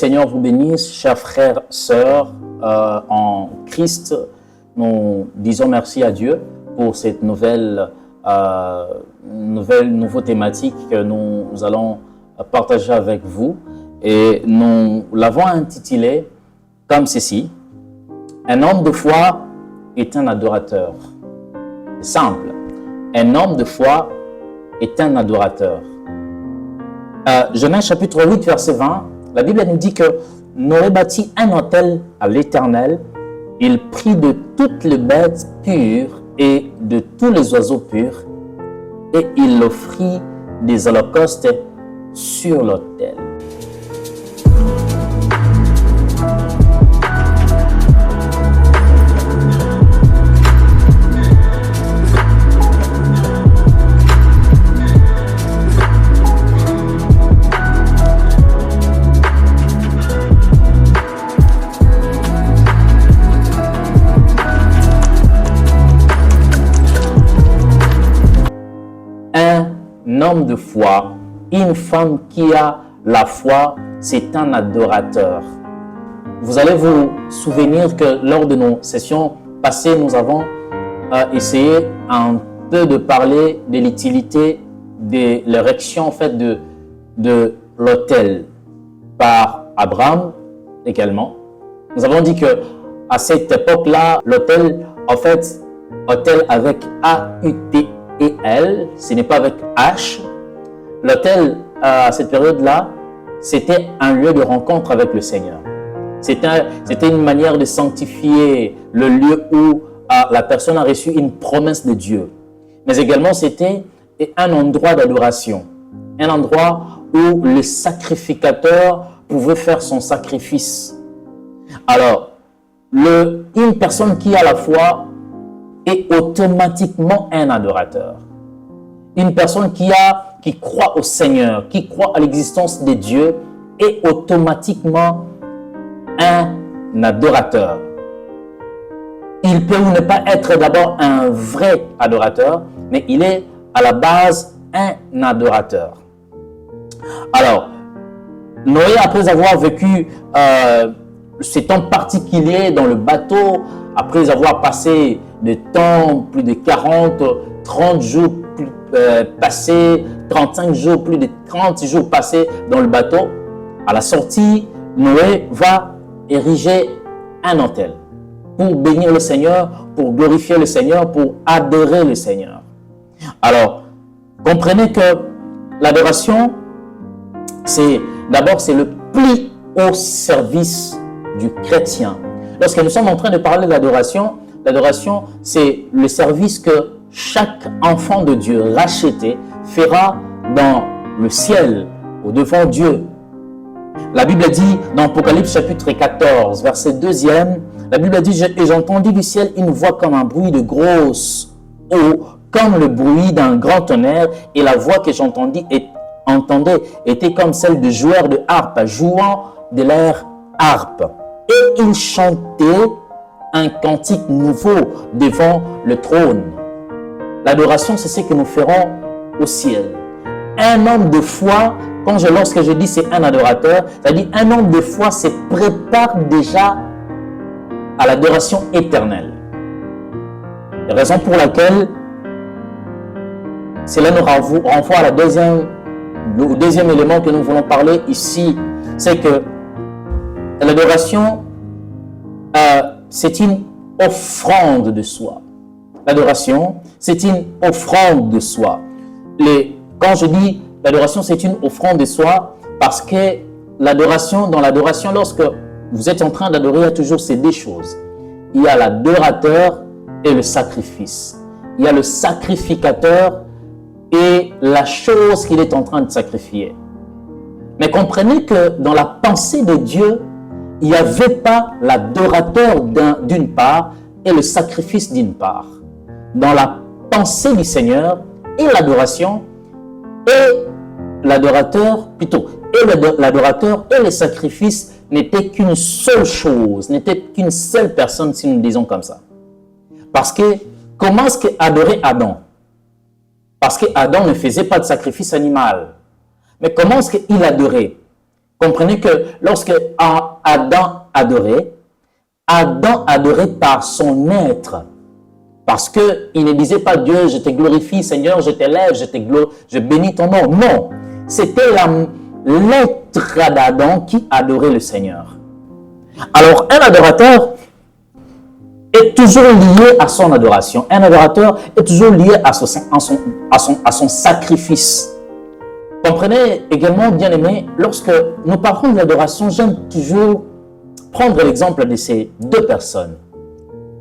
Seigneur vous bénisse, chers frères, sœurs en Christ. Nous disons merci à Dieu pour cette nouveau thématique que nous allons partager avec vous. Et nous l'avons intitulé comme ceci: un homme de foi est un adorateur. C'est simple. Un homme de foi est un adorateur. Genèse chapitre 8, verset 20, la Bible nous dit que Noé bâtit un autel à l'Éternel. Il prit de toutes les bêtes pures et de tous les oiseaux purs, et il offrit des holocaustes sur l'autel. Un homme de foi, une femme qui a la foi, c'est un adorateur. Vous allez vous souvenir que lors de nos sessions passées, nous avons essayé un peu de parler de l'utilité de l'érection en fait de l'autel par Abraham également. Nous avons dit que à cette époque-là, l'autel, en fait, autel avec A-U-T-E-L, ce n'est pas avec H. L'autel, à cette période-là, c'était un lieu de rencontre avec le Seigneur. C'était une manière de sanctifier le lieu où la personne a reçu une promesse de Dieu. Mais également, c'était un endroit d'adoration. Un endroit où le sacrificateur pouvait faire son sacrifice. Alors, une personne qui a la foi est automatiquement un adorateur. Une personne qui croit au Seigneur, qui croit à l'existence de Dieu, est automatiquement un adorateur. Il peut ou ne pas être d'abord un vrai adorateur, mais il est à la base un adorateur. Alors, Noé, après avoir vécu ce temps particulier dans le bateau, après avoir passé de temps, plus de 40, 30 jours passés, 35 jours, plus de 30 jours passés dans le bateau, à la sortie, Noé va ériger un autel pour bénir le Seigneur, pour glorifier le Seigneur, pour adorer le Seigneur. Alors, comprenez que l'adoration, c'est le plus haut service du chrétien. Lorsque nous sommes en train de parler de l'adoration, c'est le service que chaque enfant de Dieu racheté fera dans le ciel, au-devant Dieu. La Bible dit dans Apocalypse chapitre 14, verset 2e, la Bible dit « Et j'entendis du ciel une voix comme un bruit de grosse eau, comme le bruit d'un grand tonnerre, et la voix que j'entendais était comme celle de joueurs de harpe, jouant de l'air harpe. Et ils chantaient un cantique nouveau devant le trône. » L'adoration, c'est ce que nous ferons au ciel. Un homme de foi, lorsque je dis c'est un adorateur, c'est-à-dire un homme de foi se prépare déjà à l'adoration éternelle. La raison pour laquelle cela nous renvoie à au deuxième élément que nous voulons parler ici, c'est que l'adoration, c'est une offrande de soi. L'adoration, c'est une offrande de soi. Quand je dis l'adoration, c'est une offrande de soi, parce que dans l'adoration, lorsque vous êtes en train d'adorer, il y a toujours ces deux choses. Il y a l'adorateur et le sacrifice. Il y a le sacrificateur et la chose qu'il est en train de sacrifier. Mais comprenez que dans la pensée de Dieu, il n'y avait pas l'adorateur d'une part et le sacrifice d'une part. Dans la pensée du Seigneur et l'adoration, l'adorateur et le sacrifice n'étaient qu'une seule chose, n'étaient qu'une seule personne, si nous disons comme ça. Parce que, comment est-ce qu'adorer Adam? Parce qu'Adam ne faisait pas de sacrifice animal. Mais comment est-ce qu'il adorait? Comprenez que lorsque Adam adorait par son être. Parce qu'il ne disait pas Dieu, je te glorifie, Seigneur, je t'élève, je bénis ton nom. Non, c'était l'être d'Adam qui adorait le Seigneur. Alors, un adorateur est toujours lié à son adoration. Un adorateur est toujours lié à son sacrifice. Comprenez également, bien-aimés, lorsque nous parlons de l'adoration, j'aime toujours prendre l'exemple de ces deux personnes,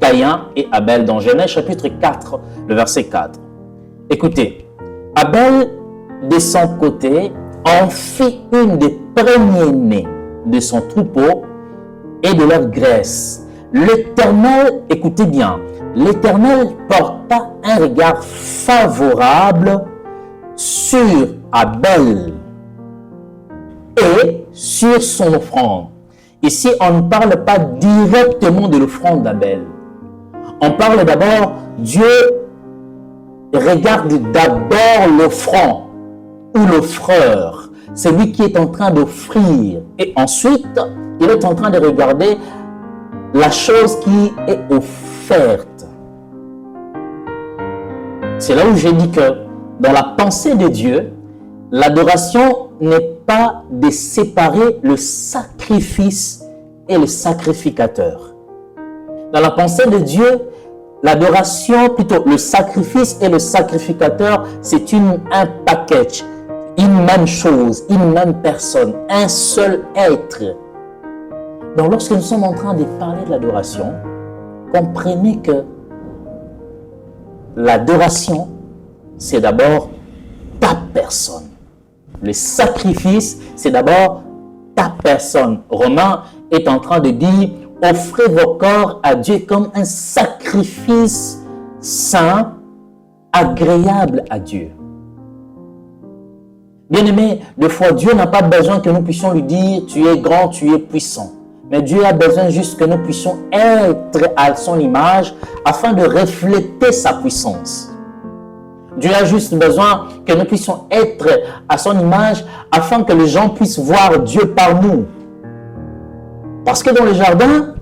Caïn et Abel, dans Genèse chapitre 4, le verset 4. Écoutez, Abel, de son côté, en fit une des premiers-nés de son troupeau et de leur graisse. L'Éternel, écoutez bien, l'Éternel porta un regard favorable sur Abel et sur son offrande. Ici, on ne parle pas directement de l'offrande d'Abel. On parle d'abord, Dieu regarde d'abord l'offrand ou l'offreur. C'est lui qui est en train d'offrir. Et ensuite, il est en train de regarder la chose qui est offerte. C'est là où j'ai dit que dans la pensée de Dieu, l'adoration n'est pas de séparer le sacrifice et le sacrificateur. Dans la pensée de Dieu, l'adoration, plutôt le sacrifice et le sacrificateur, c'est un package, une même chose, une même personne, un seul être. Donc lorsque nous sommes en train de parler de l'adoration, comprenez que l'adoration, c'est d'abord ta personne. Le sacrifice, c'est d'abord ta personne. Romain est en train de dire, offrez vos corps à Dieu comme un sacrifice saint, agréable à Dieu. Bien-aimé, des fois, Dieu n'a pas besoin que nous puissions lui dire, tu es grand, tu es puissant. Mais Dieu a besoin juste que nous puissions être à son image afin de refléter sa puissance. Dieu a juste besoin que nous puissions être à son image afin que les gens puissent voir Dieu par nous. Parce que dans le jardin,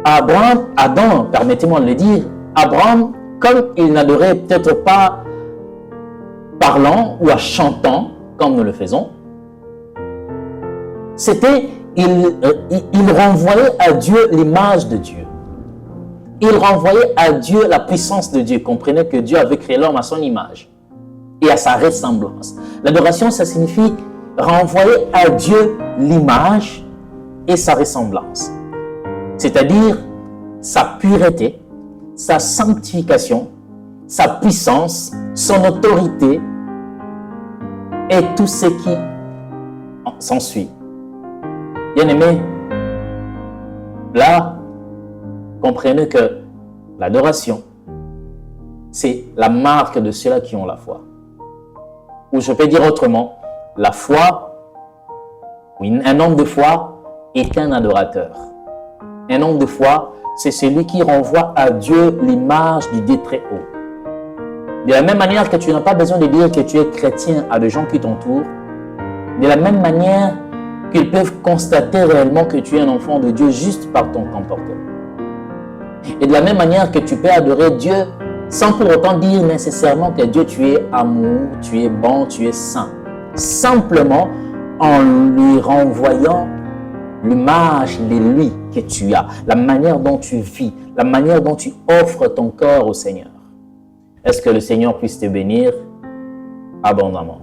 Adam, permettez-moi de le dire, Abraham, comme il n'adorait peut-être pas parlant ou à chantant, comme nous le faisons, c'était, il renvoyait à Dieu l'image de Dieu. Il renvoyait à Dieu la puissance de Dieu. Comprenez que Dieu avait créé l'homme à son image et à sa ressemblance. L'adoration, ça signifie renvoyer à Dieu l'image et sa ressemblance. C'est-à-dire sa pureté, sa sanctification, sa puissance, son autorité et tout ce qui s'ensuit. Bien-aimés, là, comprenez que l'adoration, c'est la marque de ceux-là qui ont la foi. Ou je peux dire autrement, la foi, un homme de foi est un adorateur. Un homme de foi, c'est celui qui renvoie à Dieu l'image du Dieu très haut. De la même manière que tu n'as pas besoin de dire que tu es chrétien à des gens qui t'entourent, de la même manière qu'ils peuvent constater réellement que tu es un enfant de Dieu juste par ton comportement. Et de la même manière que tu peux adorer Dieu sans pour autant dire nécessairement que Dieu, tu es amour, tu es bon, tu es saint. Simplement en lui renvoyant l'image de lui que tu as, la manière dont tu vis, la manière dont tu offres ton corps au Seigneur. Est-ce que le Seigneur puisse te bénir abondamment?